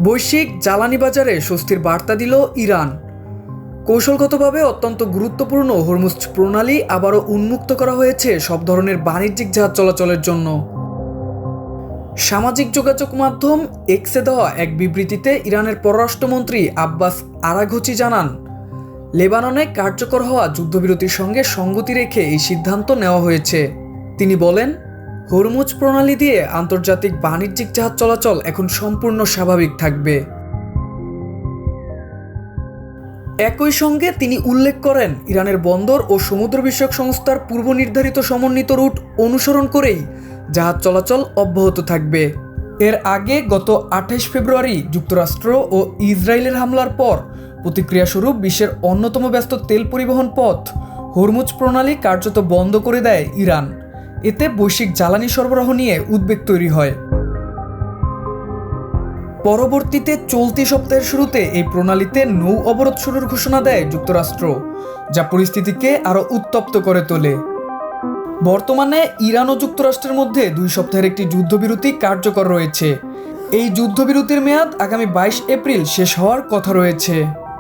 বৈশ্বিক জ্বালানি বাজারে স্বস্তির বার্তা দিল ইরান। কৌশলগতভাবে অত্যন্ত গুরুত্বপূর্ণ হরমুজ প্রণালী আবারও উন্মুক্ত করা হয়েছে সব ধরনের বাণিজ্যিক জাহাজ চলাচলের জন্য। সামাজিক যোগাযোগ মাধ্যম এক্সে দেওয়া এক বিবৃতিতে ইরানের পররাষ্ট্রমন্ত্রী আব্বাস আরাঘচি জানান, লেবাননে কার্যকর হওয়া যুদ্ধবিরতির সঙ্গে সঙ্গতি রেখে এই সিদ্ধান্ত নেওয়া হয়েছে। তিনি বলেন, হরমুজ প্রণালী দিয়ে আন্তর্জাতিক বাণিজ্যিক জাহাজ চলাচল এখন সম্পূর্ণ স্বাভাবিক থাকবে। একই সঙ্গে তিনি উল্লেখ করেন, ইরানের বন্দর ও সমুদ্র বিষয়ক সংস্থার পূর্ব নির্ধারিত সমন্বিত রুট অনুসরণ করেই জাহাজ চলাচল অব্যাহত থাকবে। এর আগে গত 28 ফেব্রুয়ারি যুক্তরাষ্ট্র ও ইসরায়েলের হামলার পর প্রতিক্রিয়াস্বরূপ বিশ্বের অন্যতম ব্যস্ত তেল পরিবহন পথ হরমুজ প্রণালী কার্যত বন্ধ করে দেয় ইরান। এতে বৈশ্বিক জ্বালানি সরবরাহ নিয়ে উদ্বেগ তৈরি হয়। পরবর্তীতে চলতি সপ্তাহের শুরুতে এই প্রণালীতে নৌ অবরোধ শুরুর ঘোষণা দেয় যুক্তরাষ্ট্র, যা পরিস্থিতিকে আরও উত্তপ্ত করে তোলে। বর্তমানে ইরান ও যুক্তরাষ্ট্রের মধ্যে 2 সপ্তাহের একটি যুদ্ধবিরতি কার্যকর রয়েছে। এই যুদ্ধবিরতির মেয়াদ আগামী 22 এপ্রিল শেষ হওয়ার কথা রয়েছে।